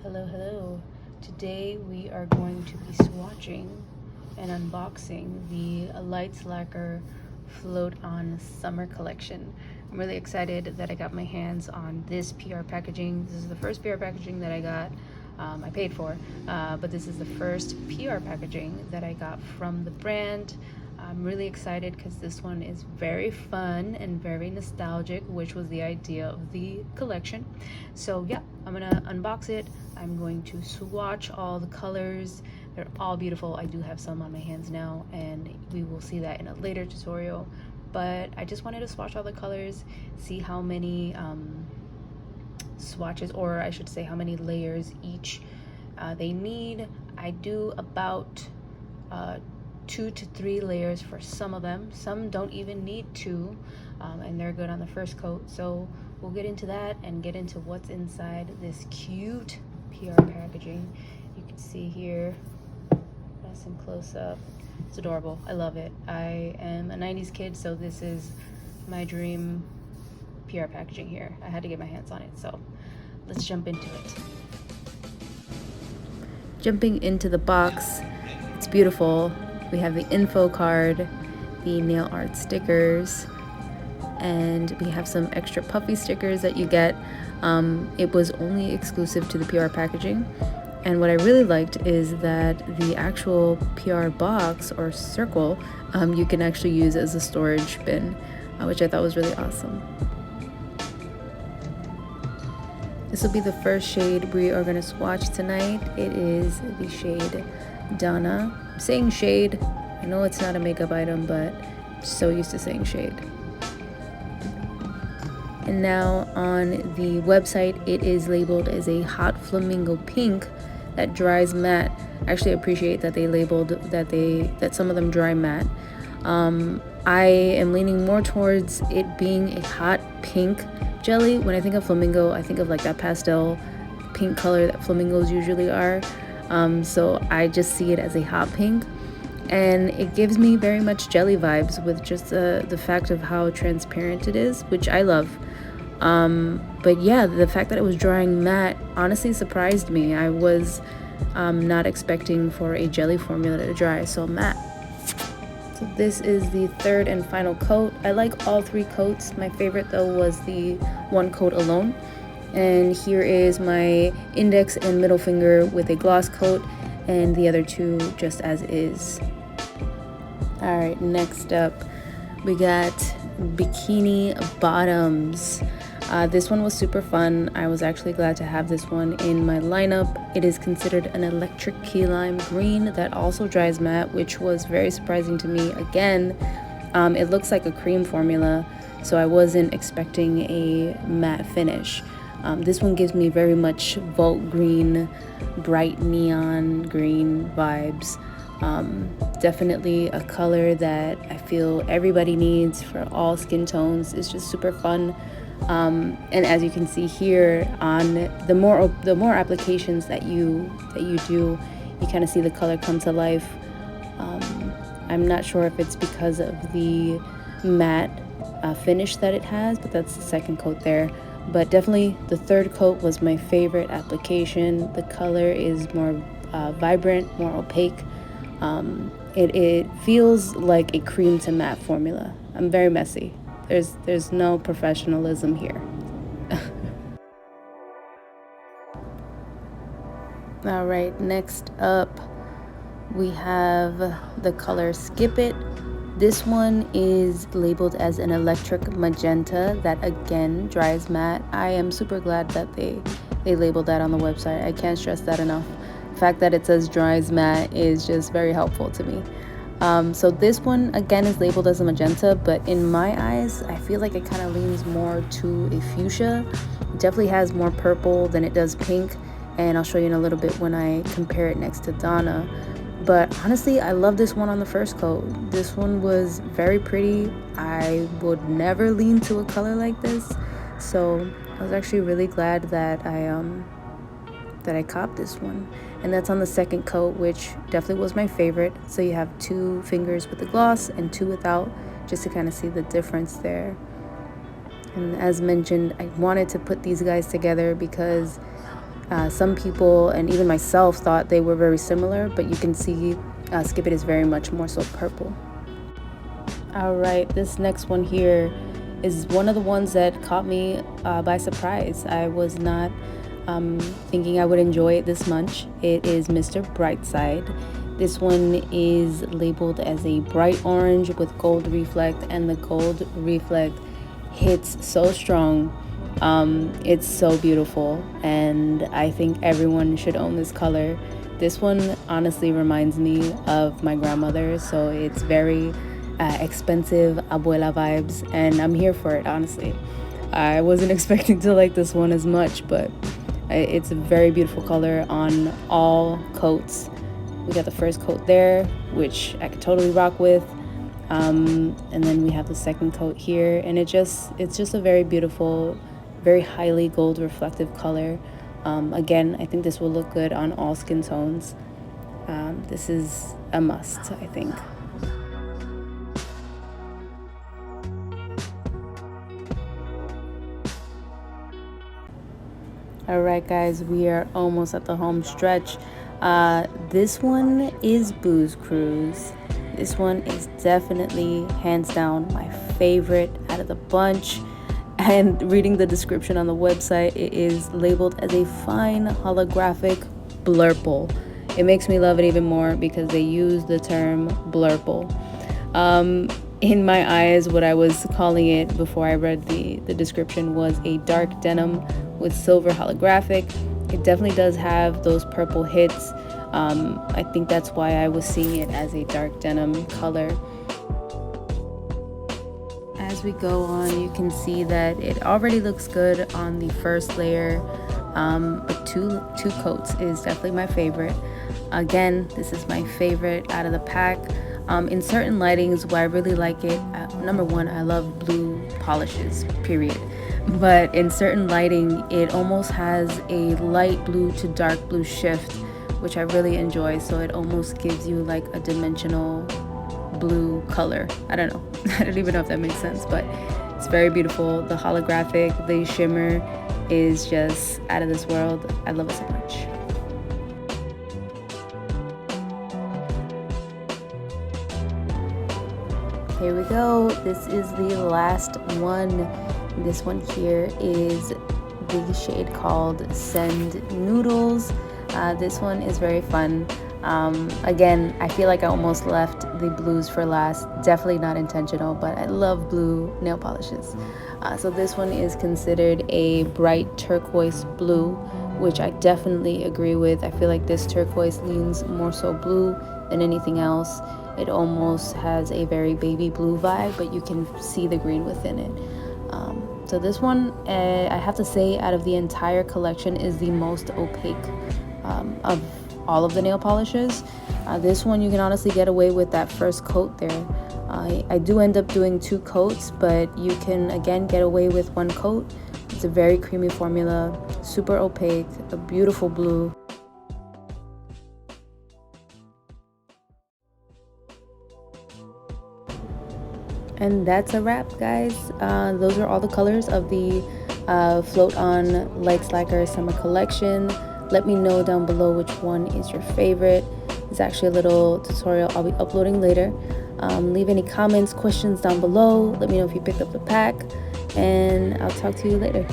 Hello, hello. Today we are going to be swatching and unboxing the Lights Lacquer Floaton Summer Collection. I'm really excited that I got my hands on this PR packaging. This is the first PR packaging that I got. I paid for, but this is the first PR packaging that I got from the brand. I'm really excited because this one is very fun and very nostalgic, which was the idea of the collection. So yeah, I'm gonna unbox it. I'm going to swatch all the colors. They're all beautiful. I do have some on my hands now, and we will see that in a later tutorial. But I just wanted to swatch all the colors, see how many swatches, or I should say how many layers each they need. I do about 2 to 3 layers for some of them. Some don't even need 2, and they're good on the first coat. So we'll get into that and get into what's inside this cute PR packaging. You can see here, nice and close up. It's adorable. I love it. I am a 90s kid, so this is my dream PR packaging here. I had to get my hands on it, so let's jump into it. Jumping into the box, it's beautiful. We have the info card, the nail art stickers, and we have some extra puffy stickers that you get. It was only exclusive to the PR packaging. And what I really liked is that the actual PR box or circle, you can actually use as a storage bin, which I thought was really awesome. This will be the first shade we are going to swatch tonight. It is the shade Donna. I'm saying shade. I know it's not a makeup item, but I'm so used to saying shade. And now on the website, it is labeled as a hot flamingo pink that dries matte. I actually appreciate that they labeled that some of them dry matte. I am leaning more towards it being a hot pink jelly. When I think of flamingo, I think of like that pastel pink color that flamingos usually are. So I just see it as a hot pink, and it gives me very much jelly vibes with just the fact of how transparent it is, which I love. But yeah, the fact that it was drying matte honestly surprised me. I was not expecting for a jelly formula to dry so matte. So this is the third and final coat. I like all 3 coats. My favorite though was the 1 coat alone. And here is my index and middle finger with a gloss coat, and the other 2 just as is. All right, next up we got Bikini bottoms. This one was super fun. I was actually glad to have this one in my lineup. It is considered an electric key lime green that also dries matte, which was very surprising to me. Again, it looks like a cream formula, so I wasn't expecting a matte finish. This one gives me very much Vault green, bright neon green vibes. Definitely a color that I feel everybody needs for all skin tones. It's just super fun. And as you can see here, on the more applications that you do, you kind of see the color come to life. I'm not sure if it's because of the matte finish that it has, but that's the second coat there. But definitely the third coat was my favorite application. The color is more vibrant, more opaque. It feels like a cream to matte formula. I'm very messy. There's no professionalism here. All right, next up we have the color Skip It. This one is labeled as an electric magenta that again dries matte. I am super glad that they labeled that on the website. I can't stress that enough. The fact that it says dries matte is just very helpful to me. So this one again is labeled as a magenta, but in my eyes I feel like it kind of leans more to a fuchsia. It definitely has more purple than it does pink, and I'll show you in a little bit when I compare it next to Donna. But honestly, I love this one on the first coat. This one was very pretty. I would never lean to a color like this, so I was actually really glad that I copped this one. And that's on the second coat, which definitely was my favorite. So you have 2 fingers with the gloss and 2 without, just to kind of see the difference there. And as mentioned, I wanted to put these guys together because Some people and even myself thought they were very similar, but you can see Skip It is very much more so purple. All right, this next one here is one of the ones that caught me by surprise. I was not thinking I would enjoy it this much. It is Mr. Brightside. This one is labeled as a bright orange with gold reflect, and the gold reflect hits so strong. It's so beautiful, and I think everyone should own this color. This one honestly reminds me of my grandmother, so it's very expensive abuela vibes, and I'm here for it, honestly. I wasn't expecting to like this one as much, but it's a very beautiful color on all coats. We got the first coat there, which I could totally rock with, and then we have the second coat here, and it's just a very beautiful, very highly gold reflective color. Again, I think this will look good on all skin tones. This is a must, I think. All right, guys, we are almost at the home stretch. This one is Booze Cruise. This one is definitely, hands down, my favorite out of the bunch. And reading the description on the website, it is labeled as a fine holographic blurple. It makes me love it even more because they use the term blurple. In my eyes, what I was calling it before I read the description was a dark denim with silver holographic. It definitely does have those purple hits. I think that's why I was seeing it as a dark denim color. As we go on, you can see that it already looks good on the first layer, but two coats is definitely my favorite. Again, this is my favorite out of the pack. In certain lightings where I really like it, number one, I love blue polishes, period. But in certain lighting, it almost has a light blue to dark blue shift, which I really enjoy. So it almost gives you like a dimensional blue color. I don't know. I don't even know if that makes sense, but it's very beautiful. The holographic, the shimmer is just out of this world. I love it so much. Here we go. This is the last one. This one here is the shade called Send Noodles. This one is very fun. Again, I feel like I almost left the blues for last. Definitely not intentional, but I love blue nail polishes. So this one is considered a bright turquoise blue, which I definitely agree with. I feel like this turquoise leans more so blue than anything else. It almost has a very baby blue vibe, but you can see the green within it. So this one, I have to say, out of the entire collection, is the most opaque of all of the nail polishes. This one you can honestly get away with that first coat there. I do end up doing 2 coats, but you can again get away with 1 coat. It's a very creamy formula, super opaque, a beautiful blue. And that's a wrap, guys. Those are all the colors of the Floaton Lights Lacquer Summer Collection. Let me know down below which one is your favorite. It's actually a little tutorial I'll be uploading later. Leave any comments, questions down below. Let me know if you picked up the pack, and I'll talk to you later.